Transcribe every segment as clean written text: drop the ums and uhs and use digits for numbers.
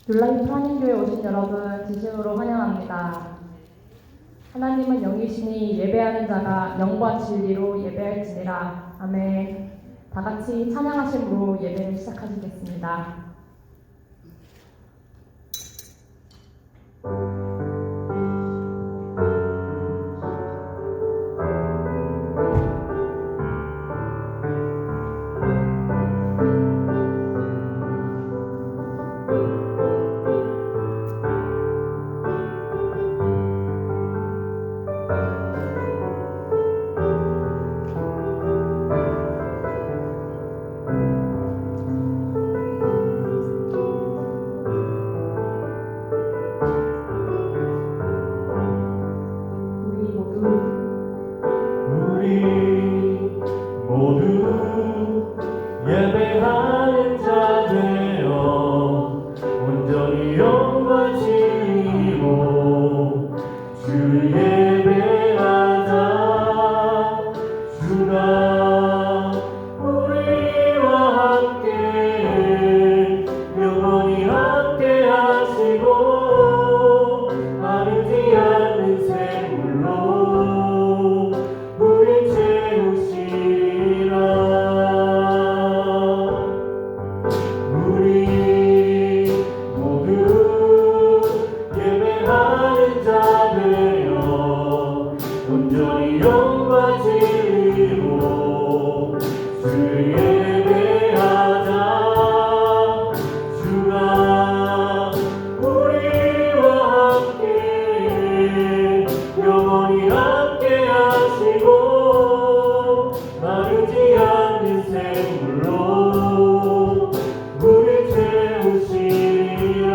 뉴라이프 한인교회 오신 여러분 진심으로 환영합니다. 하나님은 영이시니 예배하는 자가 영과 진리로 예배할지니라. 아멘. 다 같이 찬양하심으로 예배를 시작하시겠습니다. 예배하는 자 되어 온전히 영과 진리로 주 예배하자. 주가 우리와 함께 영원히 함께 하시고 마르지 않는 샘물로 우리 채우시리라. 온전히 영과 진리로 주 예배하자. 주가 우리와 함께 영원히 함께 하시고 마르지 않는 샘물로 우리 채우시리라.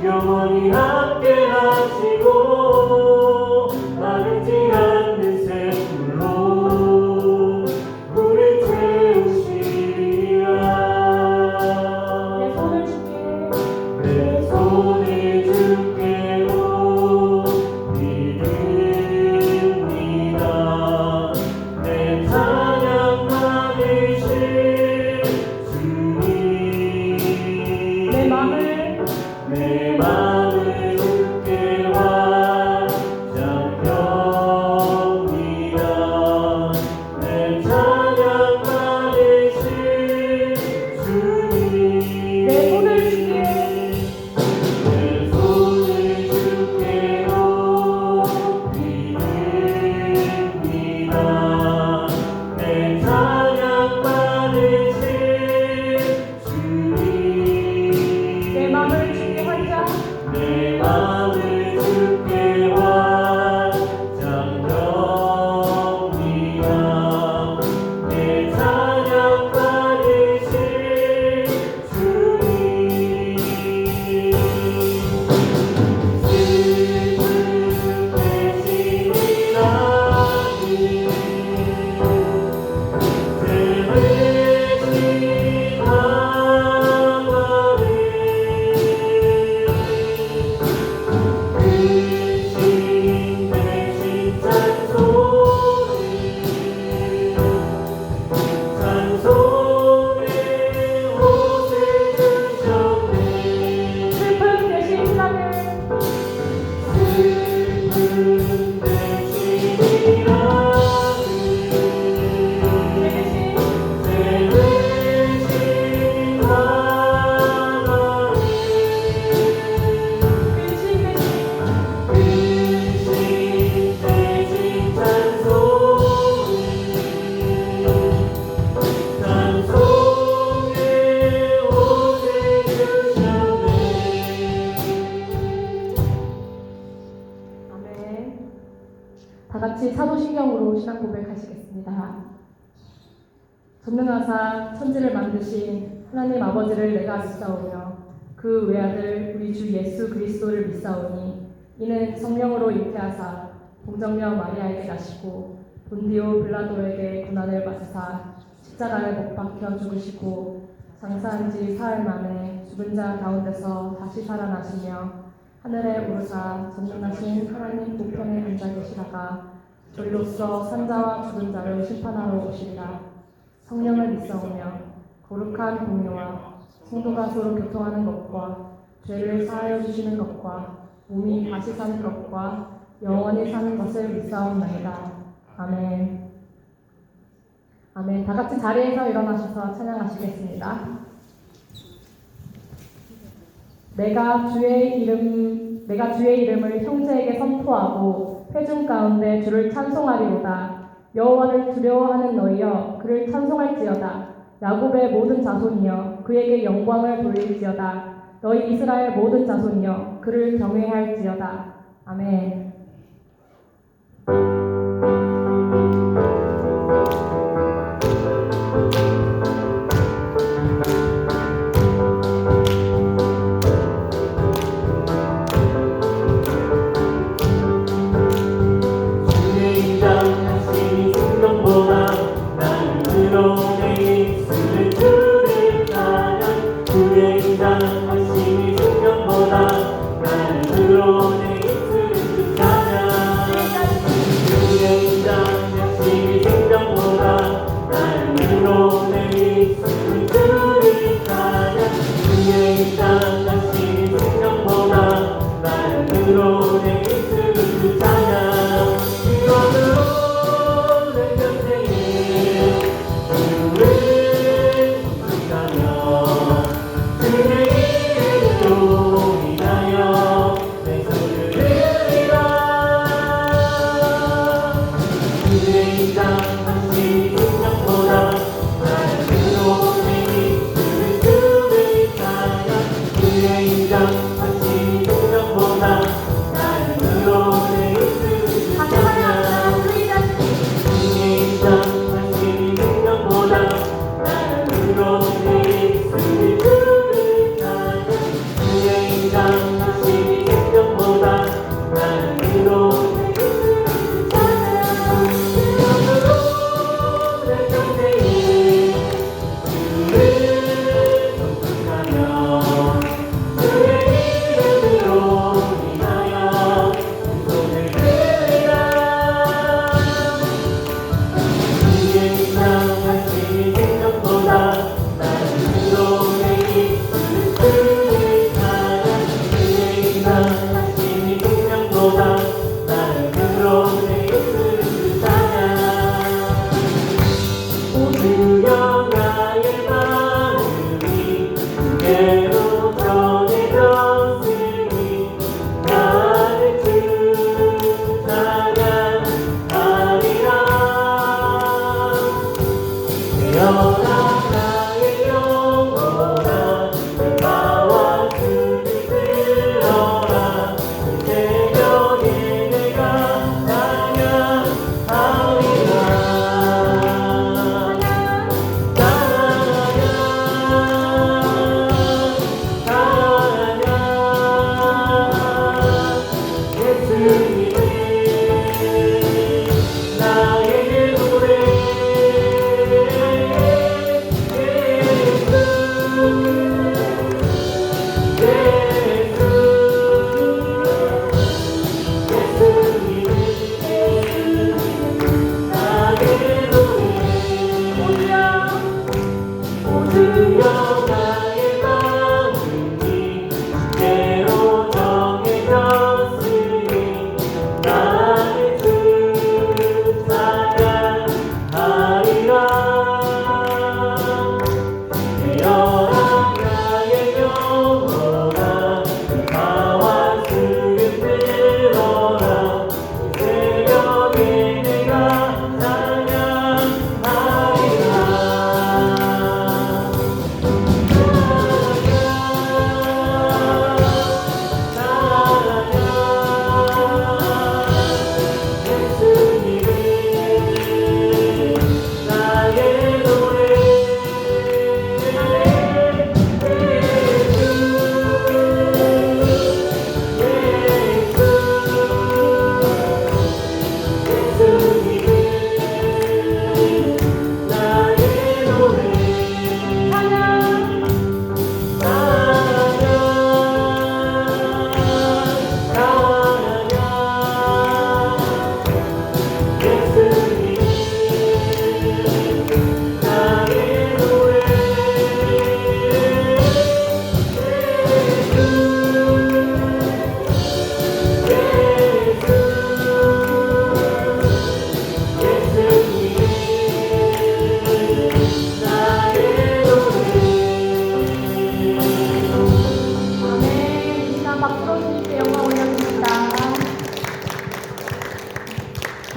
영원히 함께 하시고 마르지 않는 샘물로 우리 채우시리라. 내 손을 주께로 드립니다. 내 찬양 받으실 주님. 내 맘을 주께 완전합니다. 내 찬양 받으실 주님. 내 손을 주께로 드립니다. 내 찬양 받으실 주님. 내 맘을 주께 완전합니다. 내 찬양 받으실 주님. 슬픈 대신이라니 다 같이 사도신경으로 신앙 고백하시겠습니다. 전능하사 천지를 만드신 하나님 아버지를 내가 믿사오며 그 외아들 우리 주 예수 그리스도를 믿사오니 이는 성령으로 잉태하사 공정녀 마리아에게 나시고 본디오 빌라도에게 고난을 받으사 십자가에 못 박혀 죽으시고 장사한 지 사흘 만에 죽은 자 가운데서 다시 살아나시며 하늘에 오르사 전능하신 하나님 우편에 앉아 계시다가 저희로서 산자와 죽은 자를 심판하러 오시리라. 성령을 믿사오며 거룩한 공유와 성도가 서로 교통하는 것과 죄를 사하여 주시는 것과 몸이 다시 사는 것과 영원히 사는 것을 믿사옵나이다. 아멘. 아멘. 다 같이 자리에서 일어나셔서 찬양하시겠습니다. 내가 주의 이름을 형제에게 선포하고 회중 가운데 주를 찬송하리로다. 여호와를 두려워하는 너희여 그를 찬송할지어다. 야곱의 모든 자손이여 그에게 영광을 돌릴지어다. 너희 이스라엘 모든 자손이여 그를 경외할지어다. 아멘.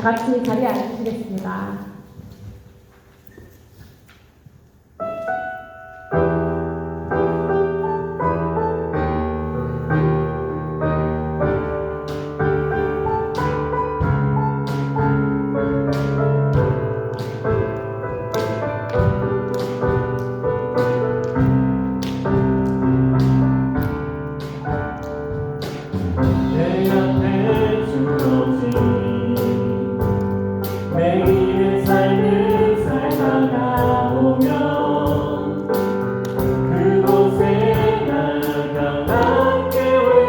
다 같이 자리에 앉으시겠습니다. 내 앞에 주어진 매일의 삶을 살다가 오면 그곳에 나아가는 교회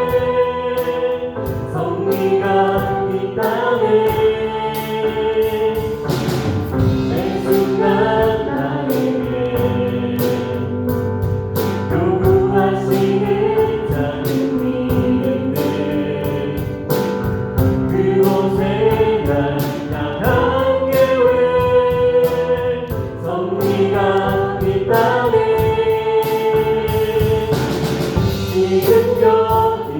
성리가 있다네. 매 순간 나에게 요구하시는 자는 그곳에 나아간 교회 성리가 있다네. 지금 여기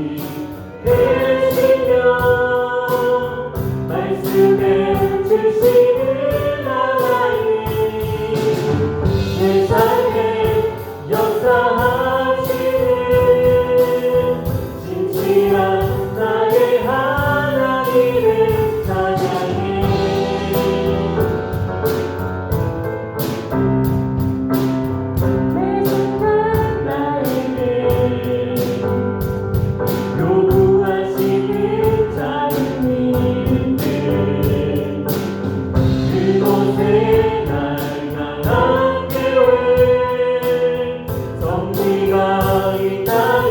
계시며 말씀해 주시는 하나님 내 삶에 역사하시는 진실한 나의 하나님을 찬양해. 매 순간 나에게 요구하시는 자는 믿음들 그곳에 나아간 교회 성리가 있다니.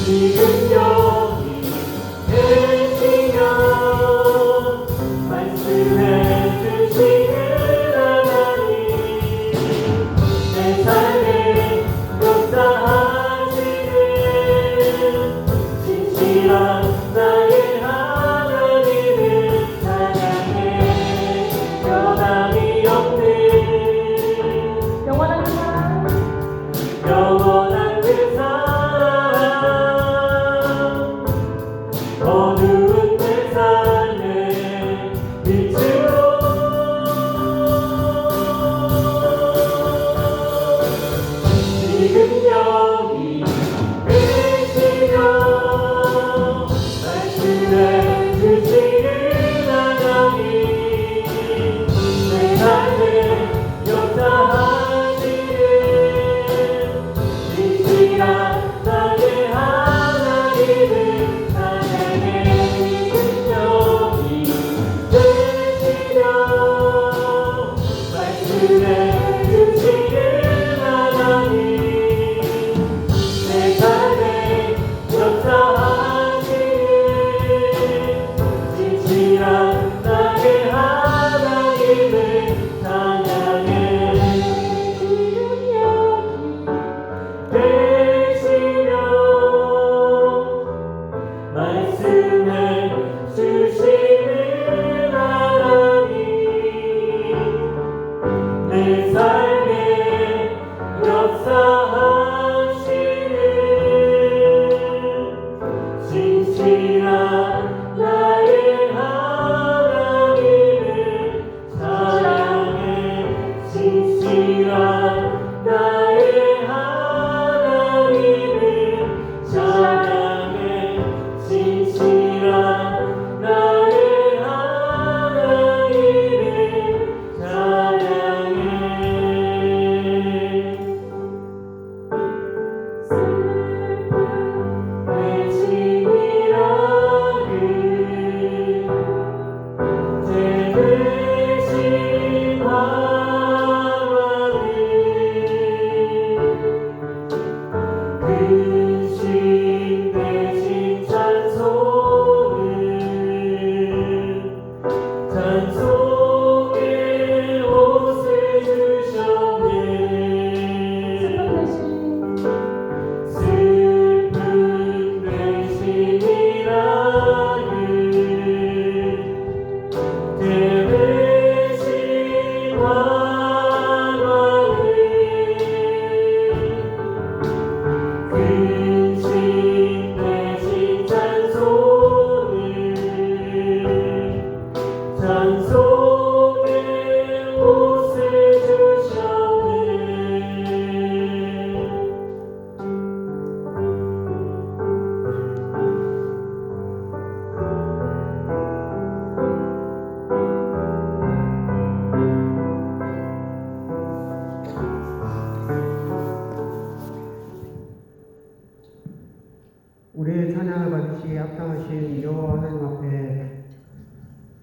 지금 여기 계시며 말씀해 주시는 하나님 내 삶에 역사하시는 진실한 나의 하나님을 찬양해. 변함이 없는 영원한 사랑 영원한 그 사랑 어두운 내 삶의 빛으로 지금 여기 계시며 말씀해 주시는 하나님 내 삶에 역사하시는 진실한 나의 하나님을 찬양해. 여기 계시며 말씀해 주시는 하나님 내 삶에 역사하시는 진실한 나의 하나님을 찬양해. 지금 여기 계시며 말씀해 주시는 하나님 내 삶에 역사하시는 진실한 나의 하나님을 찬양해. 진실한 나의 하나님을 찬양해. 진실한 나의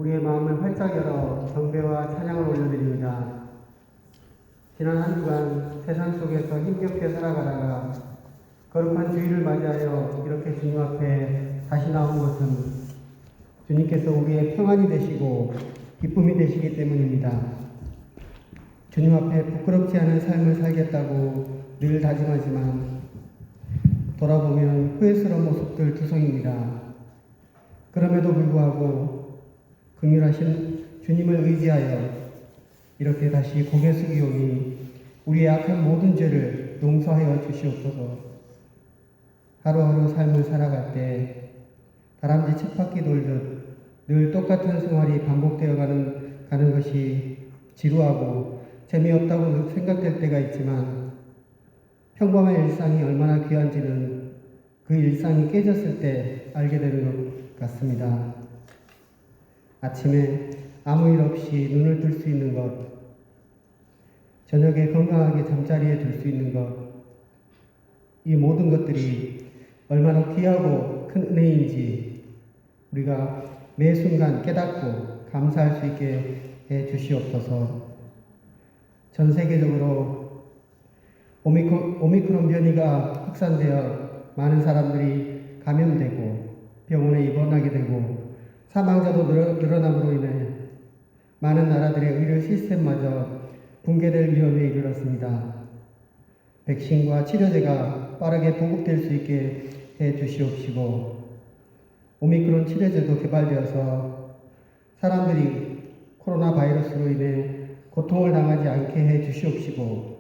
우리의 마음을 활짝 열어 경배와 찬양을 올려드립니다. 지난 한 주간 세상 속에서 힘겹게 살아가다가 거룩한 주일을 맞이하여 이렇게 주님 앞에 다시 나온 것은 주님께서 우리의 평안이 되시고 기쁨이 되시기 때문입니다. 주님 앞에 부끄럽지 않은 삶을 살겠다고 늘 다짐하지만 돌아보면 후회스러운 모습들 투성입니다. 그럼에도 불구하고 긍휼하신 주님을 의지하여 이렇게 다시 고개 숙이오니 우리의 악한 모든 죄를 용서하여 주시옵소서. 하루하루 삶을 살아갈 때 다람쥐 쳇바퀴 돌듯 늘 똑같은 생활이 반복되어 가는 것이 지루하고 재미없다고 생각될 때가 있지만 평범한 일상이 얼마나 귀한지는 그 일상이 깨졌을 때 알게 되는 것 같습니다. 아침에 아무 일 없이 눈을 뜰 수 있는 것, 저녁에 건강하게 잠자리에 들 수 있는 것, 이 모든 것들이 얼마나 귀하고 큰 은혜인지 우리가 매 순간 깨닫고 감사할 수 있게 해 주시옵소서. 전 세계적으로 오미크론 변이가 확산되어 많은 사람들이 감염되고 병원에 입원하게 되고 사망자도 늘어남으로 인해 많은 나라들의 의료 시스템마저 붕괴될 위험에 이르렀습니다. 백신과 치료제가 빠르게 보급될 수 있게 해 주시옵시고 오미크론 치료제도 개발되어서 사람들이 코로나 바이러스로 인해 고통을 당하지 않게 해 주시옵시고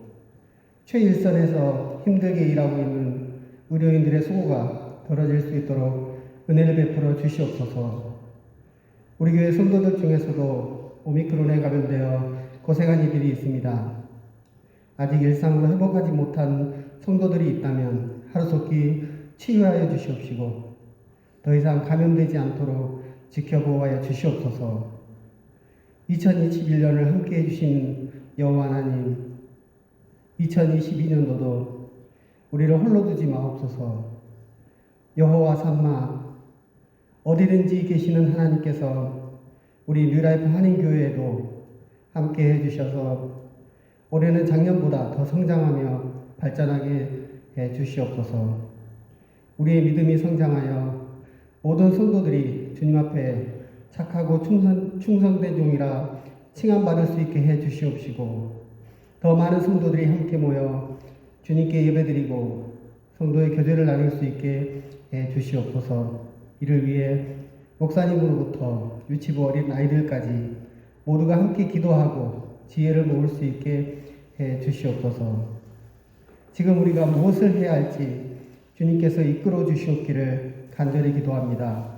최일선에서 힘들게 일하고 있는 의료인들의 수고가 덜어질 수 있도록 은혜를 베풀어 주시옵소서. 우리 교회 성도들 중에서도 오미크론에 감염되어 고생한 이들이 있습니다. 아직 일상으로 회복하지 못한 성도들이 있다면 하루속히 치유하여 주시옵시고 더 이상 감염되지 않도록 지켜보아야 주시옵소서. 2021년을 함께해 주신 여호와 하나님, 2022년도도 우리를 홀로 두지 마옵소서. 여호와 삼마, 어디든지 계시는 하나님께서 우리 뉴라이프 한인교회에도 함께 해주셔서 올해는 작년보다 더 성장하며 발전하게 해 주시옵소서. 우리의 믿음이 성장하여 모든 성도들이 주님 앞에 착하고 충성된 종이라 칭함받을 수 있게 해 주시옵시고 더 많은 성도들이 함께 모여 주님께 예배드리고 성도의 교제를 나눌 수 있게 해 주시옵소서. 이를 위해 목사님으로부터 유치부 어린 아이들까지 모두가 함께 기도하고 지혜를 모을 수 있게 해 주시옵소서. 지금 우리가 무엇을 해야 할지 주님께서 이끌어 주시옵기를 간절히 기도합니다.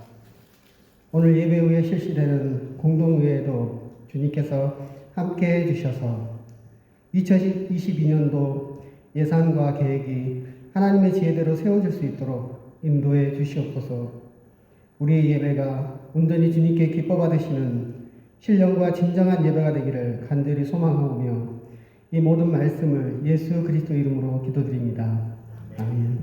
오늘 예배 후에 실시되는 공동의회도 주님께서 함께 해주셔서 2022년도 예산과 계획이 하나님의 지혜대로 세워질 수 있도록 인도해 주시옵소서. 우리의 예배가 온전히 주님께 기뻐 받으시는 신령과 진정한 예배가 되기를 간절히 소망하오며 이 모든 말씀을 예수 그리스도 이름으로 기도드립니다. 아멘.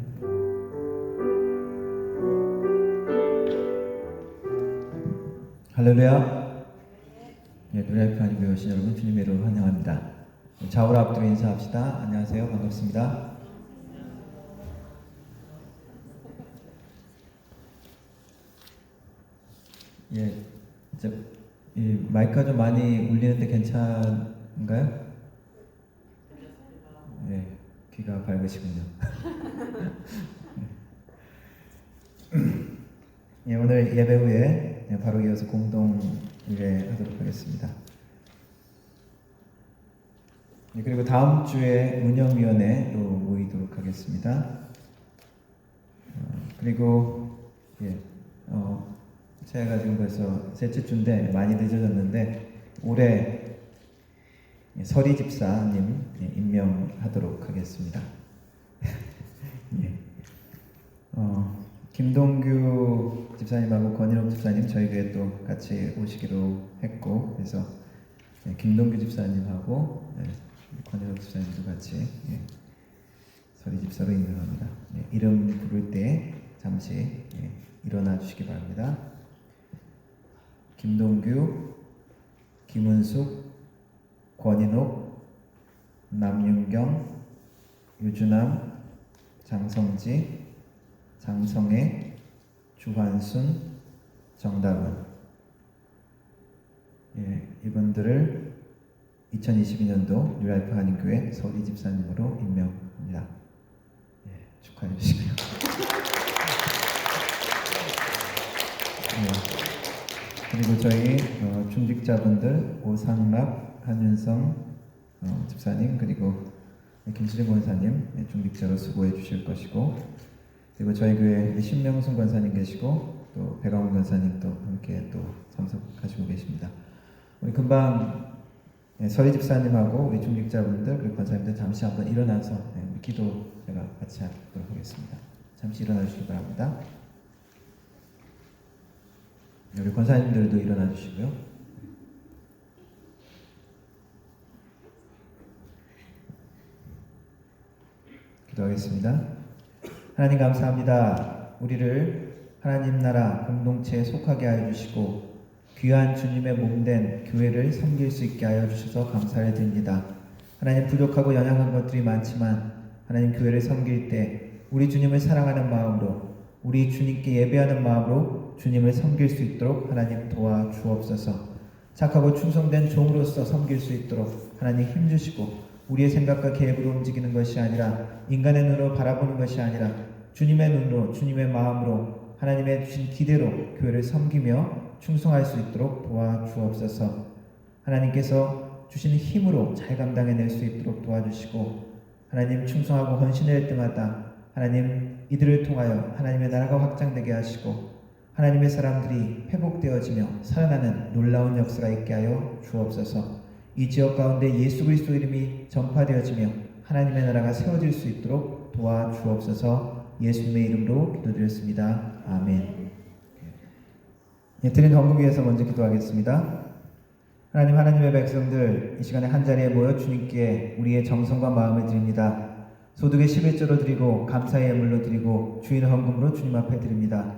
할렐루야. 예, 뉴라이프 한인교회 오신 여러분 주님의 이름으로 환영합니다. 좌우로 앞뒤로 인사합시다. 안녕하세요. 반갑습니다. 예, 이 마이크가 좀 많이 울리는데 괜찮은가요? 예, 귀가 밝으시군요. 예, 오늘 예배 후에 바로 이어서 공동의회 하도록 하겠습니다. 예, 그리고 다음 주에 운영위원회로 모이도록 하겠습니다. 그리고 예, 제가 지금 벌써 셋째 주인데 많이 늦어졌는데 올해 서리 집사님 임명하도록 하겠습니다. 예. 김동규 집사님하고 권일옥 집사님 저희 교회 또 같이 오시기로 했고 그래서 김동규 집사님하고 권일옥 집사님도 같이 서리 집사로 임명합니다. 이름 부를 때 잠시 일어나 주시기 바랍니다. 김동규, 김은숙, 권인옥, 남윤경, 유주남, 장성지, 장성애, 주환순, 정다은. 이분들을 2022년도 뉴라이프 한인교회 서리 집사님으로 임명합니다. 축하해 주시고요. 그리고 저희 중직자분들 오상락, 한윤성 집사님, 그리고 김수진 권사님 중직자로 수고해 주실 것이고, 그리고 저희 교회 신명순 권사님 계시고 또 백아원 권사님 또 함께 또 참석하시고 계십니다. 우리 금방 서희 집사님하고 우리 중직자분들 그리고 권사님들 잠시 한번 일어나서 기도 제가 같이 하도록 하겠습니다. 잠시 일어나 주시기 바랍니다. 우리 권사님들도 일어나 주시고요. 기도하겠습니다. 하나님 감사합니다. 우리를 하나님 나라 공동체에 속하게 하여 주시고 귀한 주님의 몸된 교회를 섬길 수 있게 하여 주셔서 감사를 드립니다. 하나님, 부족하고 연약한 것들이 많지만 하나님 교회를 섬길 때 우리 주님을 사랑하는 마음으로, 우리 주님께 예배하는 마음으로 주님을 섬길 수 있도록 하나님 도와주옵소서. 착하고 충성된 종으로서 섬길 수 있도록 하나님 힘주시고, 우리의 생각과 계획으로 움직이는 것이 아니라 인간의 눈으로 바라보는 것이 아니라 주님의 눈으로, 주님의 마음으로 하나님의 주신 기대로 교회를 섬기며 충성할 수 있도록 도와주옵소서. 하나님께서 주시는 힘으로 잘 감당해낼 수 있도록 도와주시고, 하나님 충성하고 헌신할 때마다 하나님 이들을 통하여 하나님의 나라가 확장되게 하시고 하나님의 사람들이 회복되어지며 살아나는 놀라운 역사가 있게 하여 주옵소서. 이 지역 가운데 예수 그리스도 이름이 전파되어지며 하나님의 나라가 세워질 수 있도록 도와주옵소서. 예수님의 이름으로 기도드렸습니다. 아멘. 드린 헌금 위해서 먼저 기도하겠습니다. 하나님, 하나님의 백성들 이 시간에 한자리에 모여 주님께 우리의 정성과 마음을 드립니다. 소득의 11조로 드리고 감사의 예물로 드리고 주인 헌금으로 주님 앞에 드립니다.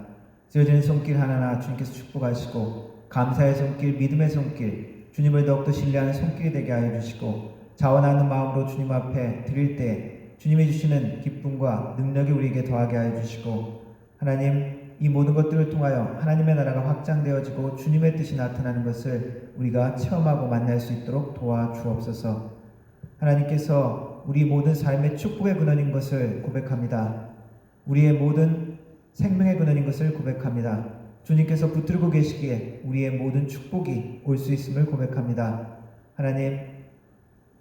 쓰여지는 손길 하나하나 주님께서 축복하시고 감사의 손길, 믿음의 손길, 주님을 더욱더 신뢰하는 손길이 되게 하여 주시고 자원하는 마음으로 주님 앞에 드릴 때 주님이 주시는 기쁨과 능력이 우리에게 더하게 하여 주시고, 하나님, 이 모든 것들을 통하여 하나님의 나라가 확장되어지고 주님의 뜻이 나타나는 것을 우리가 체험하고 만날 수 있도록 도와주옵소서. 하나님께서 우리 모든 삶의 축복의 근원인 것을 고백합니다. 우리의 모든 생명의 근원인 것을 고백합니다. 주님께서 붙들고 계시기에 우리의 모든 축복이 올 수 있음을 고백합니다. 하나님,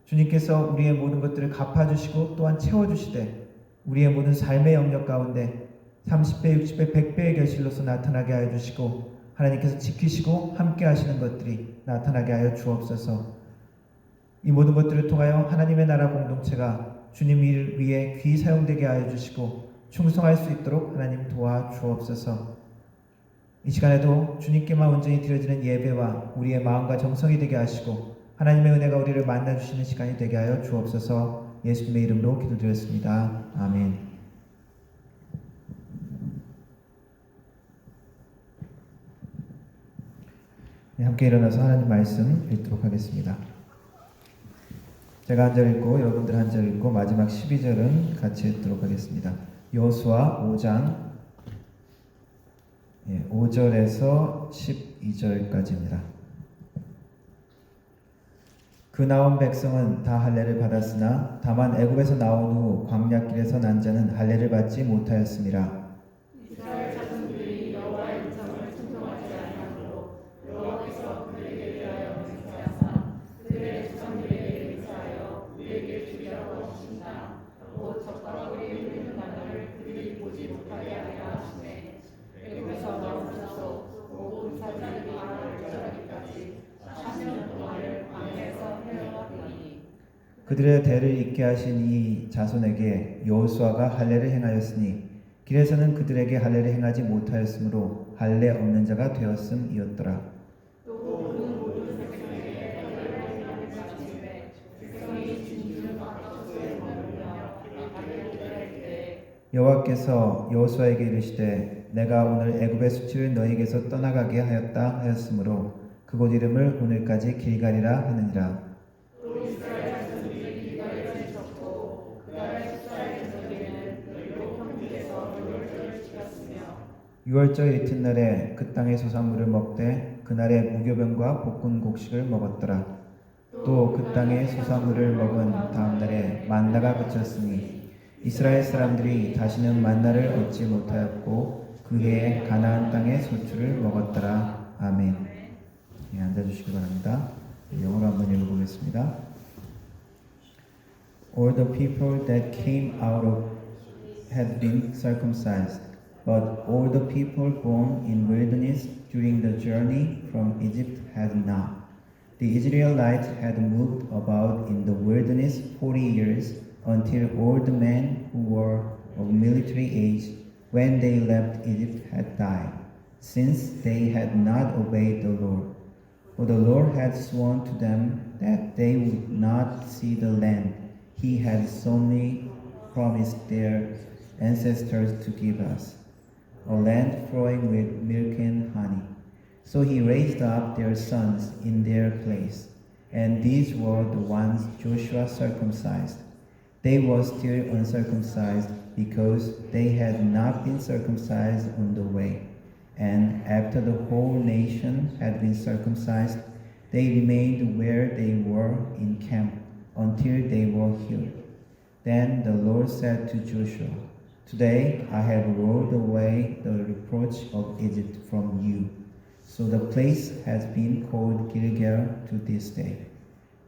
주님께서 우리의 모든 것들을 갚아주시고 또한 채워주시되 우리의 모든 삶의 영역 가운데 30배, 60배, 100배의 결실로서 나타나게 하여 주시고 하나님께서 지키시고 함께 하시는 것들이 나타나게 하여 주옵소서. 이 모든 것들을 통하여 하나님의 나라 공동체가 주님 일 위에 귀 사용되게 하여 주시고 충성할 수 있도록 하나님 도와주옵소서. 이 시간에도 주님께만 온전히 드려지는 예배와 우리의 마음과 정성이 되게 하시고 하나님의 은혜가 우리를 만나주시는 시간이 되게 하여 주옵소서. 예수님의 이름으로 기도드렸습니다. 아멘. 함께 일어나서 하나님 말씀 읽도록 하겠습니다. 제가 한 절 읽고 여러분들 한 절 읽고 마지막 12절은 같이 읽도록 하겠습니다. 여호수아 5장 5절에서 12절까지입니다. 그 나온 백성은 다 할례를 받았으나 다만 애굽에서 나온 후 광야길에서 난 자는 할례를 받지 못하였습니다. 이스라엘 자손들이 여호와의 음성을 순종하지 아니하므로 여호와께서 그들에게 대하여 맹세하사 그들의 조상들에게 맹세하여 우리에게 주리라고 하신다. 곧 적과 꿀이 흐르는 나라를 그들이 보지 못하게 하려 하시네. 애굽에서 나온 자도 모든 사람들이 나를 절하기까지 40년 동안을 광야에서 헤어나오니 그들의 대를 잇게 하신 이 자손에게 여호수아가 할례를 행하였으니 길에서는 그들에게 할례를 행하지 못하였으므로 할례 없는 자가 되었음이었더라. 또 그는 모든 백성에게 할례를 행하는 자치에 백성이 진주는 박덕수에 머물며 할례를 드릴 때 여호와께서 여호수아에게 이르시되 내가 오늘 애굽의 수치를 너희에게서 떠나가게 하였다 하였으므로 그곳 이름을 오늘까지 길갈이라 하느니라. 또 이스라엘 자손들이 길갈에 지쳤고 그날의 14일 저녁에는 열로 평지에서 유월절을 지켰으며 6월절 이튿날에 그 땅의 소산물을 먹되 그날에 무교병과 볶은 곡식을 먹었더라. 또 그 땅의 소산물을 먹은 다음날에 만나가 그쳤으니 이스라엘 사람들이 다시는 만나를 얻지 못하였고 그 해에 가나안 땅의 소출을 먹었더라. 아멘. 예, 앉아주시기 바랍니다. 영어로 한번 읽어보겠습니다. All the people that came out of had been circumcised, but all the people born in wilderness during the journey from Egypt had not. The Israelites had moved about in the wilderness 40 years until all the men who were of military age when they left Egypt had died, since they had not obeyed the Lord. For the Lord had sworn to them that they would not see the land He had solemnly promised their ancestors to give us, a land flowing with milk and honey. So He raised up their sons in their place, and these were the ones Joshua circumcised. They were still uncircumcised because they had not been circumcised on the way. And after the whole nation had been circumcised, they remained where they were in camp until they were healed. Then the Lord said to Joshua, Today I have rolled away the reproach of Egypt from you. So the place has been called Gilgal to this day.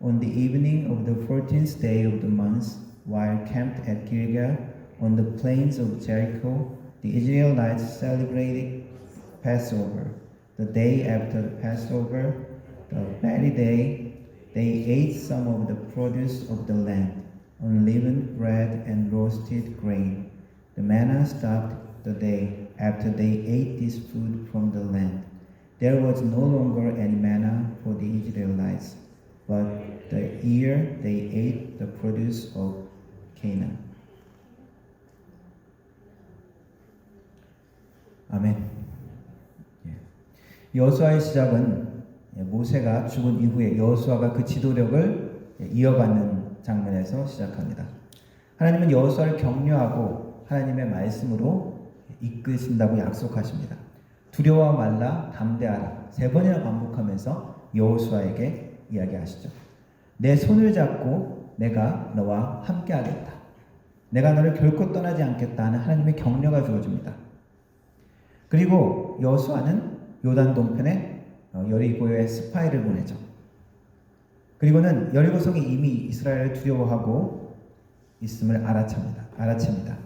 On the evening of the 14th day of the month, while camped at Gilgal on the plains of Jericho, the Israelites celebrated Passover. The day after the Passover, the very day, they ate some of the produce of the land, unleavened bread and roasted grain. The manna stopped the day after they ate this food from the land. There was no longer any manna for the Israelites, but the year they ate the produce of Canaan. 아멘. 여호수아의 시작은 모세가 죽은 이후에 여호수아가 그 지도력을 이어가는 장면에서 시작합니다. 하나님은 여호수아를 격려하고 하나님의 말씀으로 이끄신다고 약속하십니다. 두려워 말라 담대하라 3번이나 반복하면서 여호수아에게 이야기하시죠. 내 손을 잡고 내가 너와 함께하겠다. 내가 너를 결코 떠나지 않겠다 하는 하나님의 격려가 주어집니다. 그리고 여호수아는 요단 동편에 여리고에 스파이를 보내죠. 그리고는 여리고성이 이미 이스라엘을 두려워하고 있음을 알아챕니다.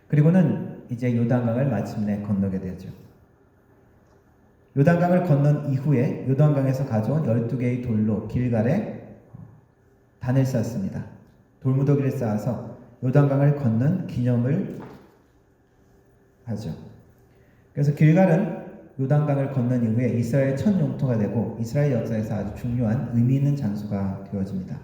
그리고는 이제 요단강을 마침내 건너게 되죠. 요단강을 건넌 이후에 요단강에서 가져온 12개의 돌로 길갈에 단을 쌓습니다. 돌무더기를 쌓아서 요단강을 건넌 기념을 하죠. 그래서 길갈은 요단강을 건넌 이후에 이스라엘의 첫 영토가 되고 이스라엘 역사에서 아주 중요한 의미 있는 장소가 되어집니다.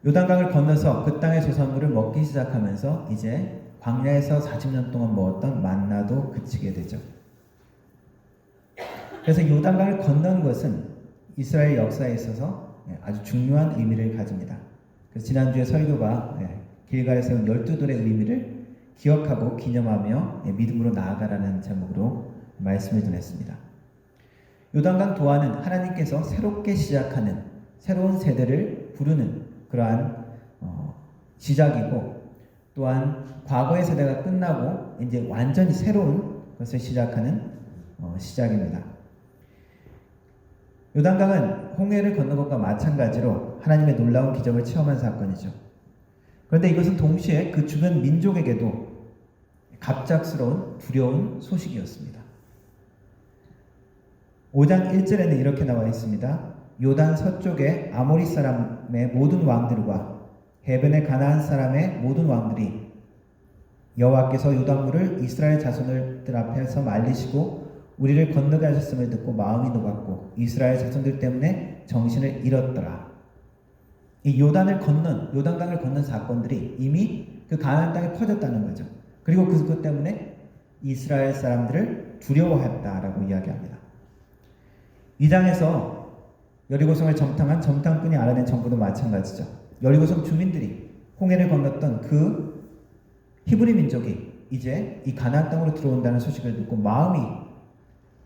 요단강을 건너서 그 땅의 소산물을 먹기 시작하면서 이제 광야에서 40년 동안 먹었던 만나도 그치게 되죠. 그래서 요단강을 건넌 것은 이스라엘 역사에 있어서 아주 중요한 의미를 가집니다. 그래서 지난주에 설교가 길갈에 세운 12돌의 의미를 기억하고 기념하며 믿음으로 나아가라는 제목으로 말씀을 전했습니다. 요단강 도하는 하나님께서 새롭게 시작하는 새로운 세대를 부르는 그러한 시작이고 또한 과거의 세대가 끝나고 이제 완전히 새로운 것을 시작하는 시작입니다. 요단강은 홍해를 건넌 것과 마찬가지로 하나님의 놀라운 기적을 체험한 사건이죠. 그런데 이것은 동시에 그 주변 민족에게도 갑작스러운 두려운 소식이었습니다. 5장 1절에는 이렇게 나와 있습니다. 요단 서쪽의 아모리 사람의 모든 왕들과 해변의 가나안 사람의 모든 왕들이 여호와께서 요단물을 이스라엘 자손들 앞에서 말리시고 우리를 건너게 하셨음을 듣고 마음이 녹았고 이스라엘 자손들 때문에 정신을 잃었더라. 이 요단강을 건넌 사건들이 이미 그 가나안 땅에 퍼졌다는 거죠. 그리고 그것 때문에 이스라엘 사람들을 두려워했다라고 이야기합니다. 이 장에서 여리고성을 점탕한 점탕꾼이 알아낸 정보도 마찬가지죠. 여리고성 주민들이 홍해를 건넜던 그 히브리 민족이 이제 이 가나안 땅으로 들어온다는 소식을 듣고 마음이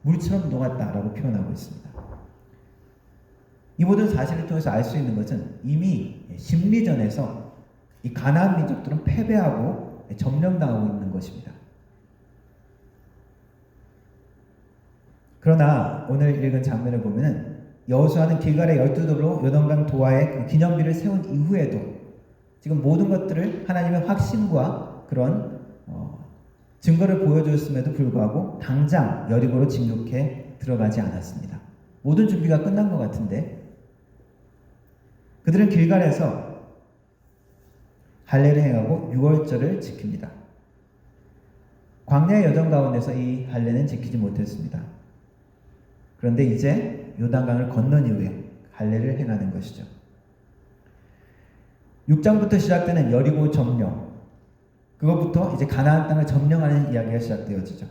물처럼 녹았다라고 표현하고 있습니다. 이 모든 사실을 통해서 알 수 있는 것은 이미 심리전에서 이 가나안 민족들은 패배하고 점령당하고 있는 것입니다. 그러나 오늘 읽은 장면을 보면은 여호수아는 길갈의 12돌로 요단강 도하에 그 기념비를 세운 이후에도 지금 모든 것들을 하나님의 확신과 그런 증거를 보여줬음에도 불구하고 당장 여리고로 진격해 들어가지 않았습니다. 모든 준비가 끝난 것 같은데 그들은 길갈에서 할례를 행하고 유월절을 지킵니다. 광야의 여정 가운데서 이 할례는 지키지 못했습니다. 그런데 이제 요단강을 건넌 이후에 할례를 행하는 것이죠. 6장부터 시작되는 여리고 점령, 그것부터 이제 가나안 땅을 점령하는 이야기가 시작되어지죠.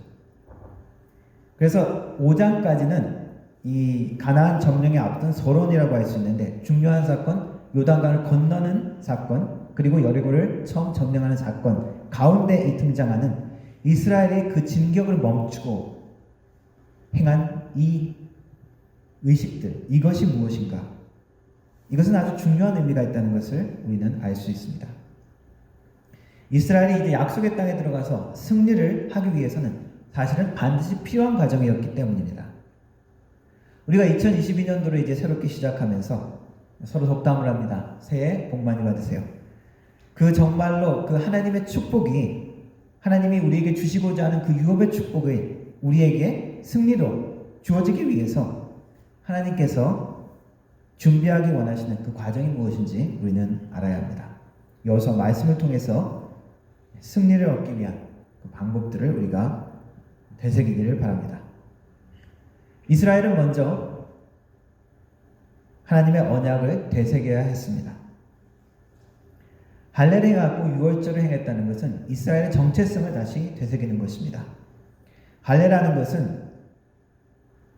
그래서 5장까지는 이 가나안 점령에 앞둔 서론이라고 할 수 있는데 중요한 사건, 요단강을 건너는 사건, 그리고 여리고를 처음 점령하는 사건 가운데 이 등장하는 이스라엘이 그 진격을 멈추고 행한 이 의식들, 이것이 무엇인가? 이것은 아주 중요한 의미가 있다는 것을 우리는 알 수 있습니다. 이스라엘이 이제 약속의 땅에 들어가서 승리를 하기 위해서는 사실은 반드시 필요한 과정이었기 때문입니다. 우리가 2022년도를 이제 새롭게 시작하면서 서로 덕담을 합니다. 새해 복 많이 받으세요. 그 정말로 그 하나님의 축복이 하나님이 우리에게 주시고자 하는 그 유업의 축복이 우리에게 승리로 주어지기 위해서 하나님께서 준비하기 원하시는 그 과정이 무엇인지 우리는 알아야 합니다. 여호수아 말씀을 통해서 승리를 얻기 위한 그 방법들을 우리가 되새기기를 바랍니다. 이스라엘은 먼저 하나님의 언약을 되새겨야 했습니다. 할례를 행하고 유월절을 행했다는 것은 이스라엘의 정체성을 다시 되새기는 것입니다. 할례라는 것은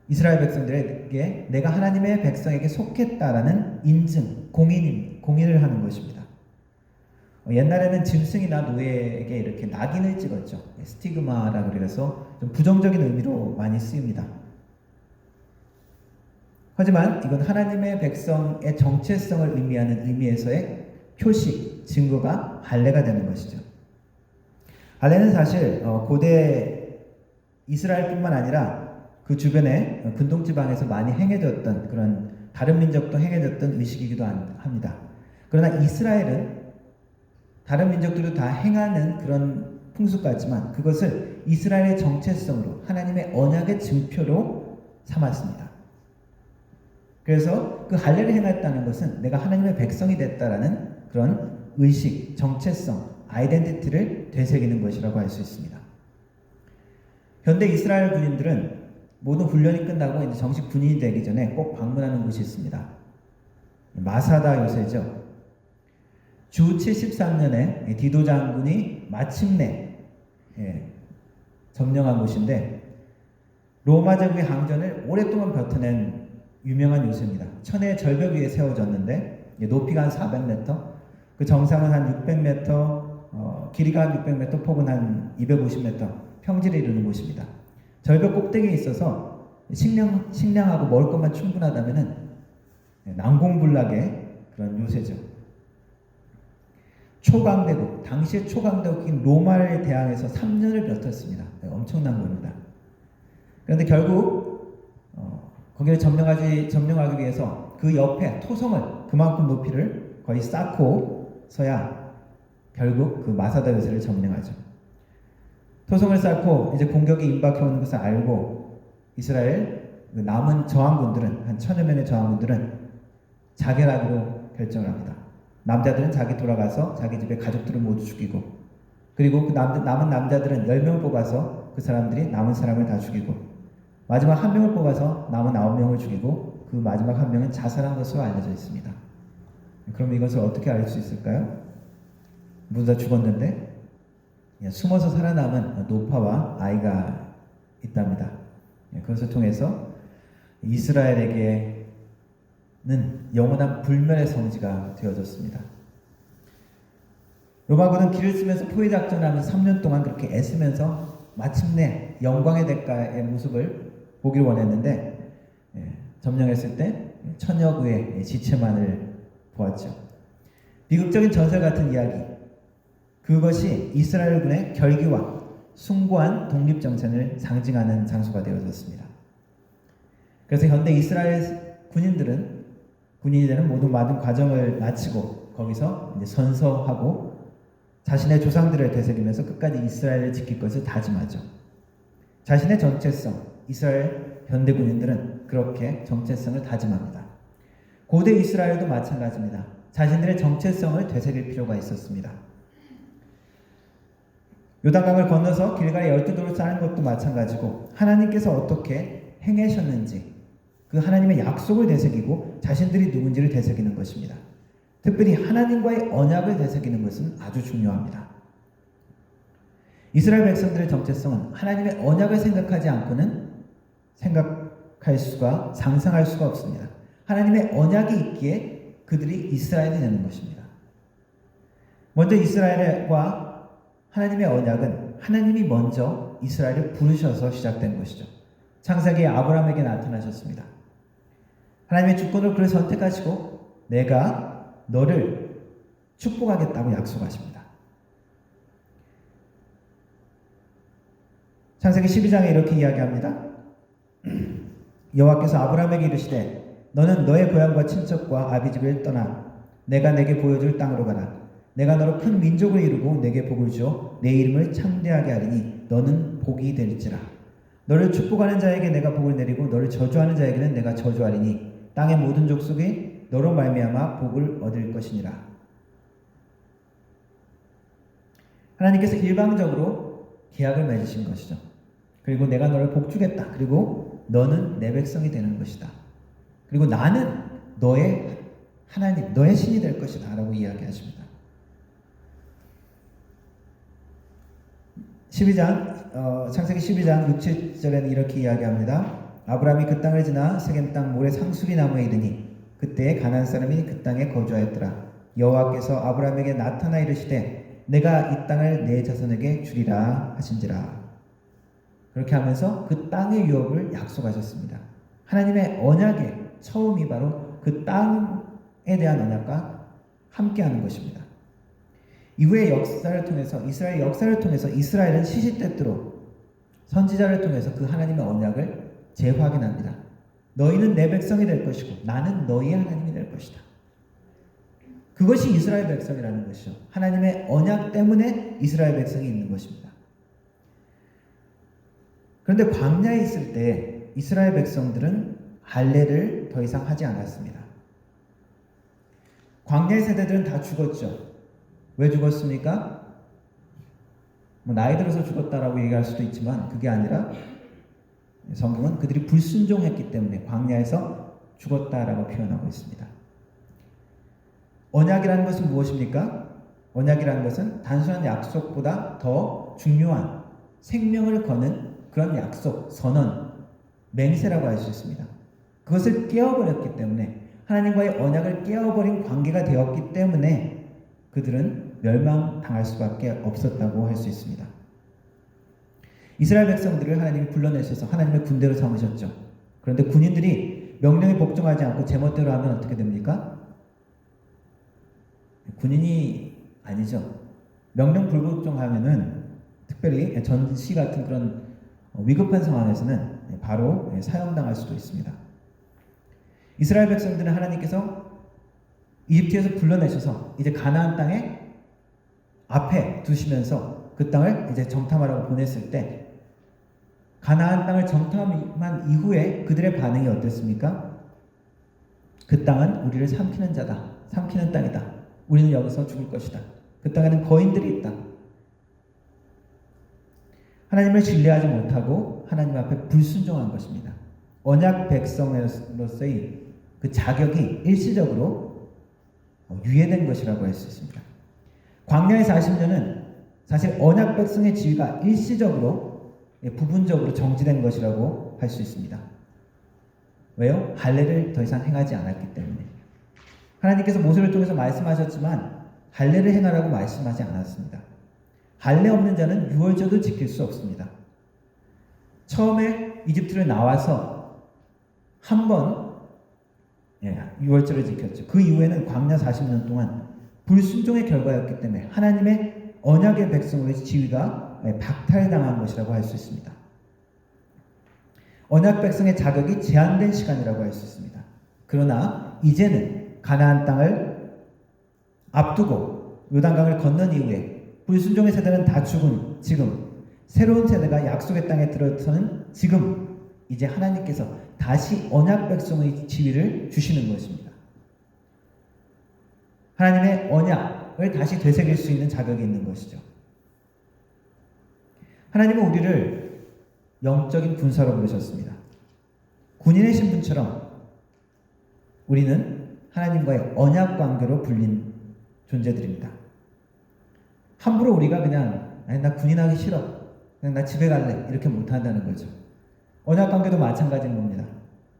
이스라엘 백성들에게 내가 하나님의 백성에게 속했다라는 인증, 공인을 하는 것입니다. 옛날에는 짐승이나 노예에게 이렇게 낙인을 찍었죠. 스티그마라고 그래서 좀 부정적인 의미로 많이 쓰입니다. 하지만 이건 하나님의 백성의 정체성을 의미하는 의미에서의 표식, 증거가 할례가 되는 것이죠. 할례는 사실 고대 이스라엘뿐만 아니라 그 주변의 근동지방에서 많이 행해졌던 그런 다른 민족도 행해졌던 의식이기도 합니다. 그러나 이스라엘은 다른 민족들도 다 행하는 그런 풍습 같지만 그것을 이스라엘의 정체성으로 하나님의 언약의 증표로 삼았습니다. 그래서 그 할례를 행했다는 것은 내가 하나님의 백성이 됐다라는 그런 의식, 정체성, 아이덴티티를 되새기는 것이라고 할 수 있습니다. 현대 이스라엘 군인들은 모든 훈련이 끝나고 이제 정식 군인이 되기 전에 꼭 방문하는 곳이 있습니다. 마사다 요새죠. 주 73년에 디도 장군이 마침내 점령한 곳인데 로마 제국의 항전을 오랫동안 버텨낸 유명한 요새입니다. 천의 절벽 위에 세워졌는데 높이가 한 400m, 그 정상은 한 600m, 길이가 한 600m, 폭은 한 250m, 평지를 이루는 곳입니다. 절벽 꼭대기에 있어서 식량하고 먹을 것만 충분하다면은 난공불락의 그런 요새죠. 초강대국, 당시의 초강대국인 로마를 대항해서 3년을 버텼습니다. 엄청난 겁니다. 그런데 결국 거기를 점령하기 위해서 그 옆에 토성을 그만큼 높이를 거의 쌓고서야 결국 그 마사다 요새를 점령하죠. 토성을 쌓고 이제 공격이 임박해 오는 것을 알고 이스라엘 남은 저항군들은 한 1000여 명의 저항군들은 자결하기로 결정을 합니다. 남자들은 자기 돌아가서 자기 집에 가족들을 모두 죽이고 그리고 그 남은 남자들은 10명을 뽑아서 그 사람들이 남은 사람을 다 죽이고 마지막 1명을 뽑아서 남은 9명을 죽이고 그 마지막 1명은 자살한 것으로 알려져 있습니다. 그럼 이것을 어떻게 알 수 있을까요? 모두 다 죽었는데 숨어서 살아남은 노파와 아이가 있답니다. 그것을 통해서 이스라엘에게는 영원한 불멸의 성지가 되어졌습니다. 로마군은 길을 쓰면서 포위작전을 하면서 3년 동안 그렇게 애쓰면서 마침내 영광의 대가의 모습을 보기를 원했는데 점령했을 때 천여 구의 지체만을 보았죠. 비극적인 전설 같은 이야기, 그것이 이스라엘군의 결기와 숭고한 독립정신을 상징하는 장소가 되어졌습니다. 그래서 현대 이스라엘 군인이 되는 모든 과정을 마치고 거기서 이제 선서하고 자신의 조상들을 되새기면서 끝까지 이스라엘을 지킬 것을 다짐하죠. 자신의 정체성, 이스라엘 현대 군인들은 그렇게 정체성을 다짐합니다. 고대 이스라엘도 마찬가지입니다. 자신들의 정체성을 되새길 필요가 있었습니다. 요단강을 건너서 길갈에 12돌을 쌓는 것도 마찬가지고 하나님께서 어떻게 행하셨는지 그 하나님의 약속을 되새기고 자신들이 누군지를 되새기는 것입니다. 특별히 하나님과의 언약을 되새기는 것은 아주 중요합니다. 이스라엘 백성들의 정체성은 하나님의 언약을 생각하지 않고는 상상할 수가 없습니다. 하나님의 언약이 있기에 그들이 이스라엘이 되는 것입니다. 먼저 이스라엘과 하나님의 언약은 하나님이 먼저 이스라엘을 부르셔서 시작된 것이죠. 창세기에 아브라함에게 나타나셨습니다. 하나님의 주권으로 그를 선택하시고 내가 너를 축복하겠다고 약속하십니다. 창세기 12장에 이렇게 이야기합니다. 여호와께서 아브라함에게 이르시되 너는 너의 고향과 친척과 아비집을 떠나 내가 내게 보여줄 땅으로 가라. 내가 너로 큰 민족을 이루고 내게 복을 주어 내 이름을 창대하게 하리니 너는 복이 될지라. 너를 축복하는 자에게 내가 복을 내리고 너를 저주하는 자에게는 내가 저주하리니 땅의 모든 족속이 너로 말미암아 복을 얻을 것이니라. 하나님께서 일방적으로 계약을 맺으신 것이죠. 그리고 내가 너를 복주겠다. 그리고 너는 내 백성이 되는 것이다. 그리고 나는 너의 하나님, 너의 신이 될 것이다 라고 이야기하십니다. 창세기 12장 6, 7절에는 이렇게 이야기합니다. 아브라함이 그 땅을 지나 세겜 땅 모래 상수리 나무에 이르니 그때 가나안 사람이 그 땅에 거주하였더라. 여호와께서 아브라함에게 나타나 이르시되 내가 이 땅을 내 자손에게 주리라 하신지라. 그렇게 하면서 그 땅의 유업을 약속하셨습니다. 하나님의 언약의 처음이 바로 그 땅에 대한 언약과 함께하는 것입니다. 이후의 역사를 통해서 이스라엘 역사를 통해서 이스라엘은 시시때때로 선지자를 통해서 그 하나님의 언약을 재확인합니다. 너희는 내 백성이 될 것이고 나는 너희의 하나님이 될 것이다. 그것이 이스라엘 백성이라는 것이죠. 하나님의 언약 때문에 이스라엘 백성이 있는 것입니다. 그런데 광야에 있을 때 이스라엘 백성들은 할례를 더 이상 하지 않았습니다. 광야의 세대들은 다 죽었죠. 왜 죽었습니까? 나이 들어서 죽었다라고 얘기할 수도 있지만 그게 아니라 성경은 그들이 불순종했기 때문에 광야에서 죽었다라고 표현하고 있습니다. 언약이라는 것은 무엇입니까? 언약이라는 것은 단순한 약속보다 더 중요한 생명을 거는 그런 약속, 선언, 맹세라고 할 수 있습니다. 그것을 깨어버렸기 때문에 하나님과의 언약을 깨어버린 관계가 되었기 때문에 그들은 멸망당할 수밖에 없었다고 할 수 있습니다. 이스라엘 백성들을 하나님이 불러내셔서 하나님의 군대로 삼으셨죠. 그런데 군인들이 명령에 복종하지 않고 제멋대로 하면 어떻게 됩니까? 군인이 아니죠. 명령 불복종하면은 특별히 전시 같은 그런 위급한 상황에서는 바로 사형당할 수도 있습니다. 이스라엘 백성들은 하나님께서 이집트에서 불러내셔서 이제 가나안 땅에 앞에 두시면서 그 땅을 이제 정탐하라고 보냈을 때 가나안 땅을 정탐한 이후에 그들의 반응이 어땠습니까? 그 땅은 우리를 삼키는 자다. 삼키는 땅이다. 우리는 여기서 죽을 것이다. 그 땅에는 거인들이 있다. 하나님을 신뢰하지 못하고 하나님 앞에 불순종한 것입니다. 언약 백성으로서의 그 자격이 일시적으로 유예된 것이라고 할 수 있습니다. 광야의 40년은 사실 언약 백성의 지위가 일시적으로 부분적으로 정지된 것이라고 할 수 있습니다. 왜요? 할례를 더 이상 행하지 않았기 때문에. 하나님께서 모세를 통해서 말씀하셨지만 할례를 행하라고 말씀하지 않았습니다. 할례 없는 자는 유월절도 지킬 수 없습니다. 처음에 이집트를 나와서 한 번 유월절을 지켰죠. 그 이후에는 광야 40년 동안 불순종의 결과였기 때문에 하나님의 언약의 백성으로의 지위가 박탈당한 것이라고 할 수 있습니다. 언약 백성의 자격이 제한된 시간이라고 할 수 있습니다. 그러나 이제는 가나안 땅을 앞두고 요단강을 건넌 이후에 불순종의 세대는 다 죽은 지금 새로운 세대가 약속의 땅에 들어서는 지금 이제 하나님께서 다시 언약 백성의 지위를 주시는 것입니다. 하나님의 언약을 다시 되새길 수 있는 자격이 있는 것이죠. 하나님은 우리를 영적인 군사로 부르셨습니다. 군인의 신분처럼 우리는 하나님과의 언약 관계로 불린 존재들입니다. 함부로 우리가 그냥 나 군인하기 싫어, 그냥 나 집에 갈래 이렇게 못한다는 거죠. 언약 관계도 마찬가지인 겁니다.